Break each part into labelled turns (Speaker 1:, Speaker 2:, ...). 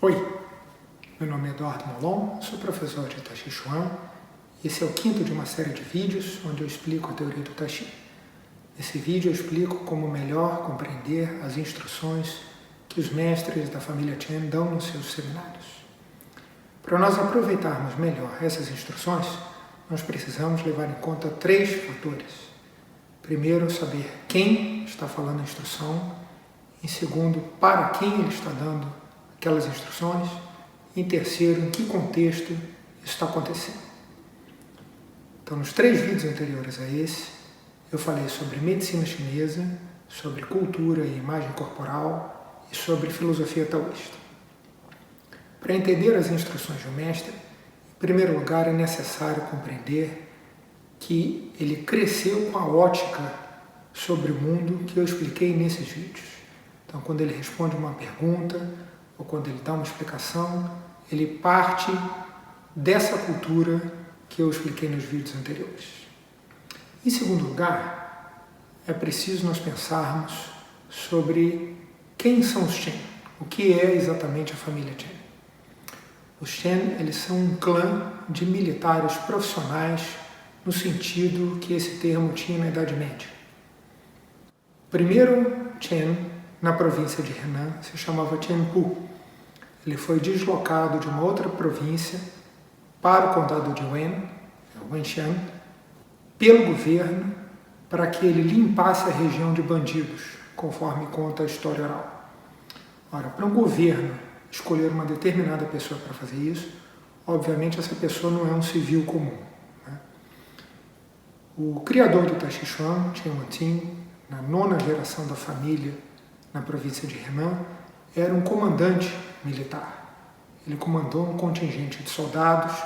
Speaker 1: Oi, meu nome é Eduardo Molon, sou professor de Tai Chi Chuan e esse é o quinto de uma série de vídeos onde eu explico a teoria do Tai Chi. Nesse vídeo eu explico como melhor compreender as instruções que os mestres da família Chen dão nos seus seminários. Para nós aproveitarmos melhor essas instruções, nós precisamos levar em conta três fatores. Primeiro, saber quem está falando a instrução. Em segundo, para quem ele está dando aquelas instruções. E em terceiro, em que contexto isso está acontecendo. Então, nos três vídeos anteriores a esse, eu falei sobre medicina chinesa, sobre cultura e imagem corporal e sobre filosofia taoísta. Para entender as instruções do mestre, em primeiro lugar é necessário compreender que ele cresceu com a ótica sobre o mundo que eu expliquei nesses vídeos. Então, quando ele responde uma pergunta ou quando ele dá uma explicação, ele parte dessa cultura que eu expliquei nos vídeos anteriores. Em segundo lugar, é preciso nós pensarmos sobre quem são os Chen, o que é exatamente a família Chen. Os Chen, eles são um clã de militares profissionais no sentido que esse termo tinha na Idade Média. O primeiro Chen, na província de Henan, se chamava Chen Pu. Ele foi deslocado de uma outra província para o condado de Wenxian, pelo governo, para que ele limpasse a região de bandidos, conforme conta a história oral. Ora, para um governo escolher uma determinada pessoa para fazer isso, obviamente essa pessoa não é um civil comum. Né? O criador do Tai Chi Chuan, Chen Wanting, na 9ª geração da família na província de Henan, era um comandante militar. Ele comandou um contingente de soldados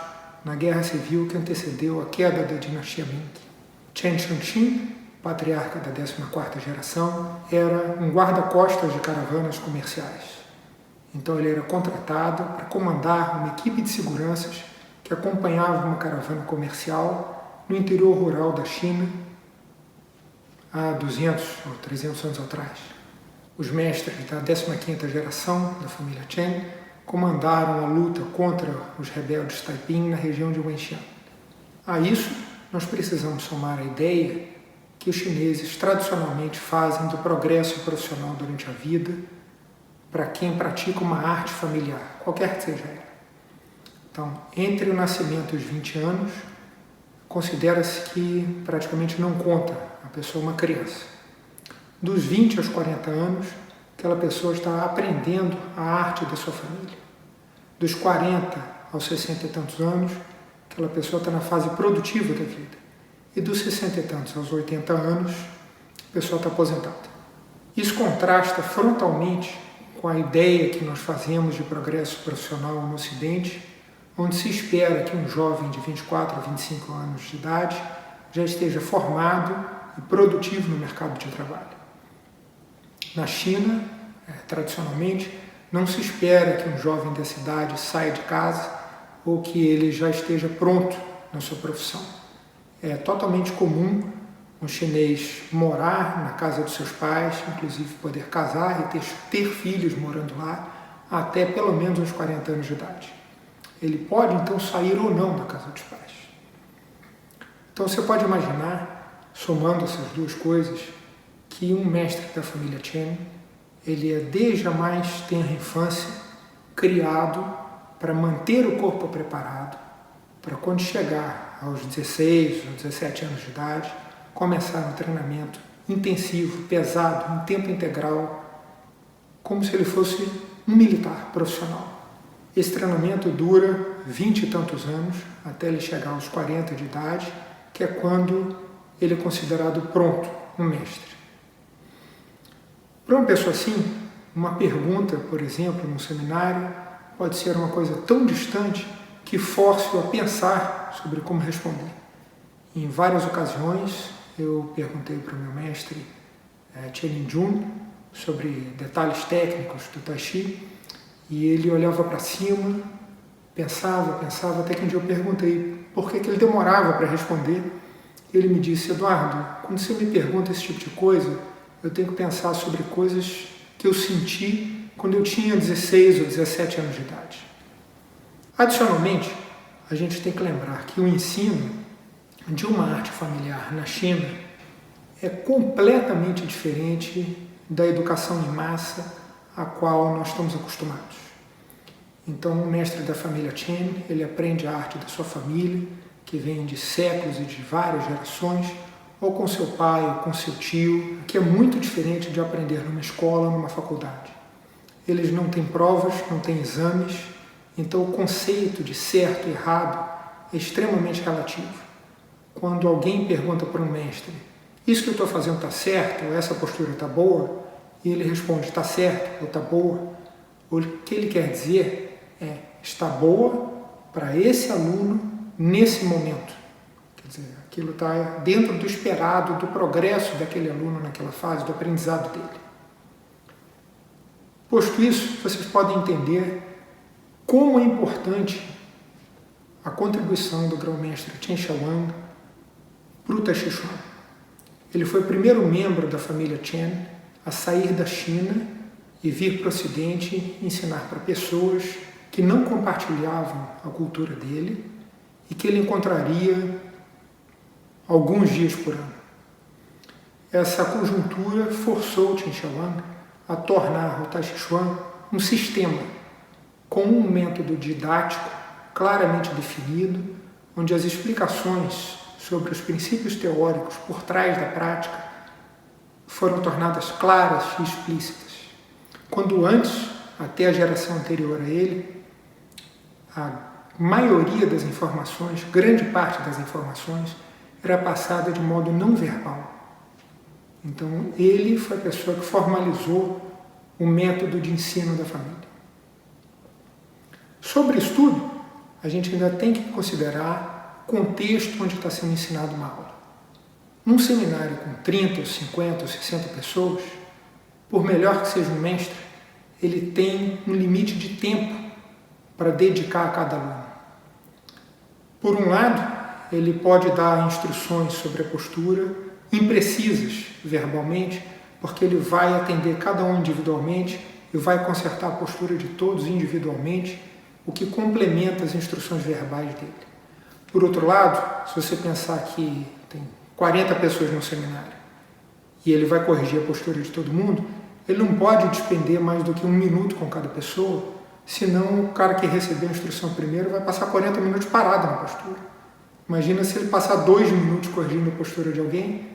Speaker 1: na guerra civil que antecedeu a queda da dinastia Ming. Chen Shanxin, patriarca da 14ª geração, era um guarda-costas de caravanas comerciais. Então ele era contratado para comandar uma equipe de seguranças que acompanhava uma caravana comercial no interior rural da China há 200 ou 300 anos atrás. Os mestres da 15ª geração da família Chen comandaram a luta contra os rebeldes Taiping na região de Wenxian. A isso, nós precisamos somar a ideia que os chineses tradicionalmente fazem do progresso profissional durante a vida para quem pratica uma arte familiar, qualquer que seja ela. Então, entre o nascimento e os 20 anos, considera-se que praticamente não conta a pessoa uma criança. Dos 20 aos 40 anos, aquela pessoa está aprendendo a arte da sua família. Dos 40 aos 60 e tantos anos, aquela pessoa está na fase produtiva da vida. E dos 60 e tantos aos 80 anos, a pessoa está aposentada. Isso contrasta frontalmente com a ideia que nós fazemos de progresso profissional no Ocidente, onde se espera que um jovem de 24 a 25 anos de idade já esteja formado e produtivo no mercado de trabalho. Na China, tradicionalmente, não se espera que um jovem dessa idade saia de casa ou que ele já esteja pronto na sua profissão. É totalmente comum um chinês morar na casa dos seus pais, inclusive poder casar e ter filhos morando lá, até pelo menos uns 40 anos de idade. Ele pode, então, sair ou não da casa dos pais. Então, você pode imaginar, somando essas duas coisas, que um mestre da família Chen, ele é desde a mais tenra infância criado para manter o corpo preparado, para quando chegar aos 16 ou 17 anos de idade, começar um treinamento intensivo, pesado, em tempo integral, como se ele fosse um militar profissional. Esse treinamento dura 20 e tantos anos, até ele chegar aos 40 de idade, que é quando ele é considerado pronto, um mestre. Para uma pessoa assim, uma pergunta, por exemplo, num seminário, pode ser uma coisa tão distante que force-o a pensar sobre como responder. Em várias ocasiões, eu perguntei para o meu mestre, Chen Jun, sobre detalhes técnicos do Tai Chi, e ele olhava para cima, pensava, até que um dia eu perguntei por que ele demorava para responder. Ele me disse: Eduardo, quando você me pergunta esse tipo de coisa, eu tenho que pensar sobre coisas que eu senti quando eu tinha 16 ou 17 anos de idade. Adicionalmente, a gente tem que lembrar que o ensino de uma arte familiar na China é completamente diferente da educação em massa a qual nós estamos acostumados. Então, o mestre da família Chen, ele aprende a arte da sua família, que vem de séculos e de várias gerações, ou com seu pai, ou com seu tio, que é muito diferente de aprender numa escola, numa faculdade. Eles não têm provas, não têm exames, então o conceito de certo e errado é extremamente relativo. Quando alguém pergunta para um mestre, isso que eu estou fazendo está certo, ou essa postura está boa, e ele responde, está certo ou está boa, o que ele quer dizer é, está boa para esse aluno nesse momento. Quer dizer, aquilo está dentro do esperado, do progresso daquele aluno naquela fase, do aprendizado dele. Posto isso, vocês podem entender como é importante a contribuição do grão-mestre Chen Xiaowang para o Tai Chi Chuan. Ele foi o primeiro membro da família Chen a sair da China e vir para o Ocidente ensinar para pessoas que não compartilhavam a cultura dele e que ele encontraria alguns dias por ano. Essa conjuntura forçou Chen Xiaowang a tornar o Tai Chi Chuan um sistema com um método didático claramente definido, onde as explicações sobre os princípios teóricos por trás da prática foram tornadas claras e explícitas. Quando antes, até a geração anterior a ele, a maioria das informações, grande parte das informações, era passada de modo não verbal. Então, ele foi a pessoa que formalizou o método de ensino da família. Sobre isso tudo, a gente ainda tem que considerar o contexto onde está sendo ensinada uma aula. Num seminário com 30, ou 50 ou 60 pessoas, por melhor que seja um mestre, ele tem um limite de tempo para dedicar a cada aluno. Por um lado, ele pode dar instruções sobre a postura, imprecisas verbalmente, porque ele vai atender cada um individualmente e vai consertar a postura de todos individualmente, o que complementa as instruções verbais dele. Por outro lado, se você pensar que tem 40 pessoas no seminário e ele vai corrigir a postura de todo mundo, ele não pode despender mais do que 1 minuto com cada pessoa, senão o cara que recebeu a instrução primeiro vai passar 40 minutos parado na postura. Imagina se ele passar 2 minutos corrigindo a postura de alguém.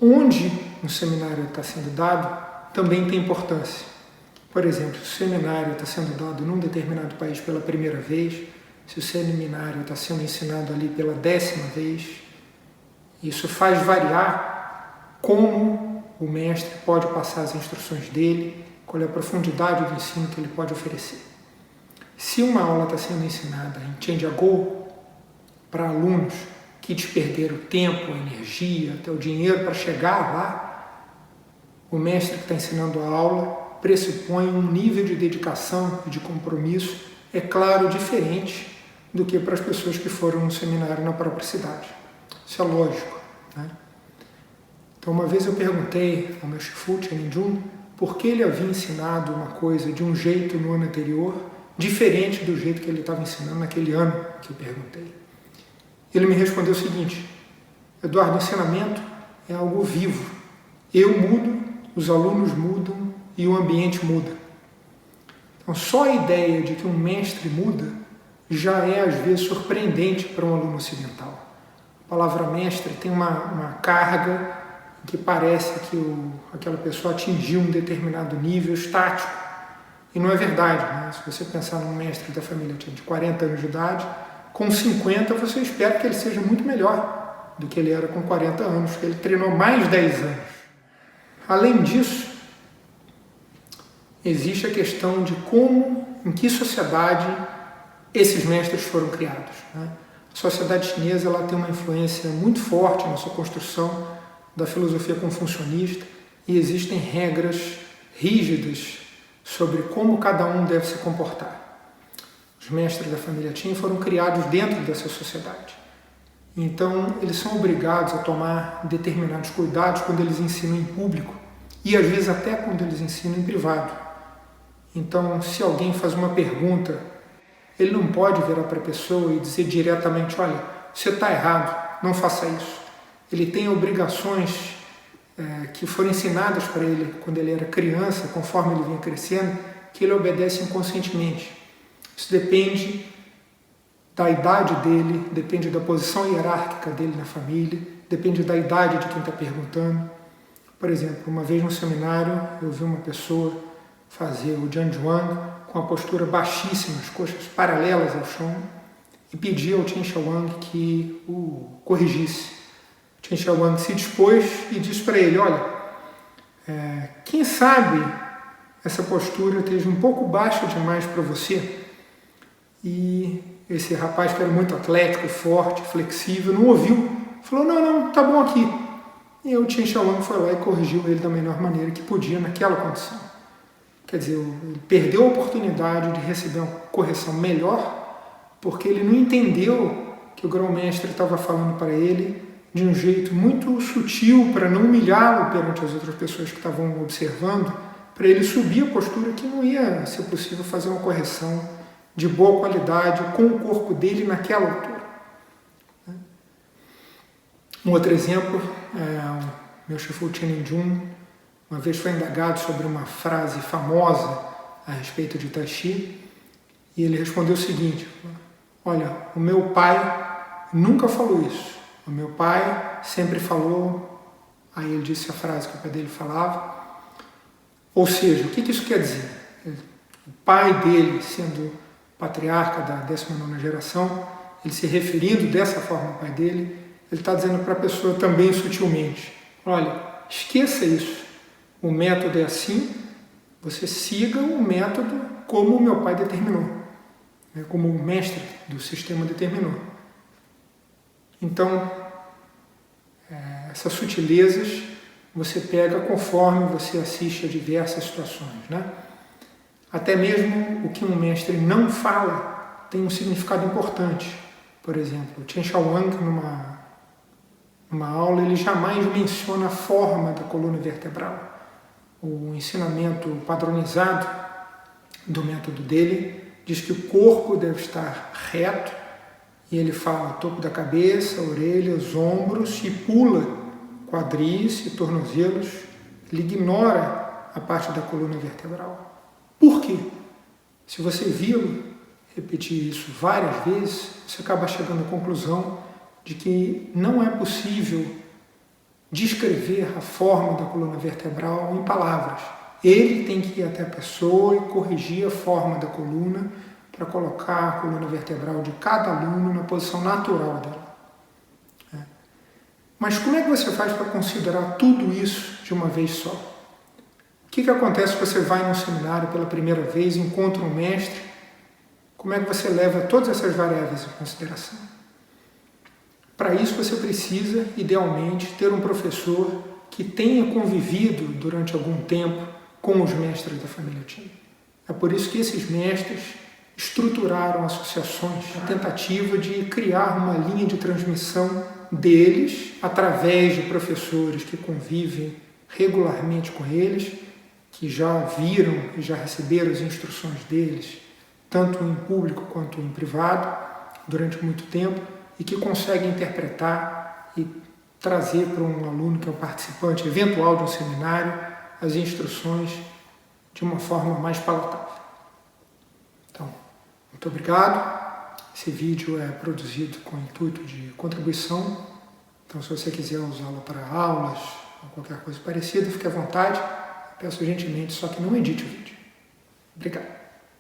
Speaker 1: Onde um seminário está sendo dado também tem importância. Por exemplo, se o seminário está sendo dado num determinado país pela primeira vez, se o seminário está sendo ensinado ali pela 10ª vez, isso faz variar como o mestre pode passar as instruções dele, qual é a profundidade do ensino que ele pode oferecer. Se uma aula está sendo ensinada em Tianjiagou, para alunos que desperderam tempo, energia, até o dinheiro para chegar lá, o mestre que está ensinando a aula pressupõe um nível de dedicação e de compromisso, é claro, diferente do que para as pessoas que foram no seminário na própria cidade. Isso é lógico, né? Então, uma vez eu perguntei ao meu Shifu, Chen Jun, por que ele havia ensinado uma coisa de um jeito no ano anterior, diferente do jeito que ele estava ensinando naquele ano que eu perguntei. Ele me respondeu o seguinte: Eduardo, o ensinamento é algo vivo. Eu mudo, os alunos mudam e o ambiente muda. Então, só a ideia de que um mestre muda já é, às vezes, surpreendente para um aluno ocidental. A palavra mestre tem uma carga que parece que aquela pessoa atingiu um determinado nível estático. E não é verdade, né? Se você pensar num mestre da família de 40 anos de idade, com 50 você espera que ele seja muito melhor do que ele era com 40 anos, porque ele treinou mais 10 anos. Além disso, existe a questão de em que sociedade esses mestres foram criados, né? A sociedade chinesa ela tem uma influência muito forte na sua construção da filosofia confucionista e existem regras rígidas sobre como cada um deve se comportar. Os mestres da família Chen foram criados dentro dessa sociedade. Então, eles são obrigados a tomar determinados cuidados quando eles ensinam em público e, às vezes, até quando eles ensinam em privado. Então, se alguém faz uma pergunta, ele não pode virar para a pessoa e dizer diretamente, olha, você está errado, não faça isso. Ele tem obrigações que foram ensinadas para ele quando ele era criança, conforme ele vinha crescendo, que ele obedece inconscientemente. Isso depende da idade dele, depende da posição hierárquica dele na família, depende da idade de quem está perguntando. Por exemplo, uma vez no seminário, eu vi uma pessoa fazer o Jianzhuang com a postura baixíssima, as coxas paralelas ao chão, e pedir ao Chen Xiaowang que o corrigisse. O Chen Xiaowang se dispôs e disse para ele, olha, quem sabe essa postura esteja um pouco baixa demais para você. E esse rapaz, que era muito atlético, forte, flexível, não ouviu. Falou, não, tá bom aqui. E o Chen Xiaowang foi lá e corrigiu ele da melhor maneira que podia naquela condição. Quer dizer, ele perdeu a oportunidade de receber uma correção melhor porque ele não entendeu que o grão-mestre estava falando para ele de um jeito muito sutil para não humilhá-lo perante as outras pessoas que estavam observando, para ele subir a postura que não ia ser possível fazer uma correção de boa qualidade com o corpo dele naquela altura. Um outro exemplo, o meu Shifu Chen uma vez foi indagado sobre uma frase famosa a respeito de Tai Chi, e ele respondeu o seguinte, olha, o meu pai nunca falou isso, o meu pai sempre falou, aí ele disse a frase que o pai dele falava, ou seja, o que isso quer dizer? O pai dele, sendo patriarca da 19ª geração, ele se referindo dessa forma ao pai dele, ele está dizendo para a pessoa também sutilmente, olha, esqueça isso, o método é assim, você siga o método como o meu pai determinou, como o mestre do sistema determinou. Então, essas sutilezas você pega conforme você assiste a diversas situações, né? Até mesmo o que um mestre não fala tem um significado importante. Por exemplo, o Chen Xiaowang, numa aula, ele jamais menciona a forma da coluna vertebral. O ensinamento padronizado do método dele diz que o corpo deve estar reto, e ele fala topo da cabeça, orelhas, ombros, e pula quadris e tornozelos. Ele ignora a parte da coluna vertebral. Por quê? Se você viu repetir isso várias vezes, você acaba chegando à conclusão de que não é possível descrever a forma da coluna vertebral em palavras. Ele tem que ir até a pessoa e corrigir a forma da coluna para colocar a coluna vertebral de cada aluno na posição natural dela. Mas como é que você faz para considerar tudo isso de uma vez só? O que acontece se você vai num seminário pela primeira vez, encontra um mestre? Como é que você leva todas essas variáveis em consideração? Para isso você precisa, idealmente, ter um professor que tenha convivido durante algum tempo com os mestres da família Qin. É por isso que esses mestres estruturaram associações, a tentativa de criar uma linha de transmissão deles, através de professores que convivem regularmente com eles, que já viram e já receberam as instruções deles, tanto em público quanto em privado, durante muito tempo, e que conseguem interpretar e trazer para um aluno que é um participante eventual de um seminário as instruções de uma forma mais palatável. Então, muito obrigado. Esse vídeo é produzido com o intuito de contribuição. Então, se você quiser usá-lo para aulas ou qualquer coisa parecida, fique à vontade. Peço gentilmente, só que não edite o vídeo. Obrigado.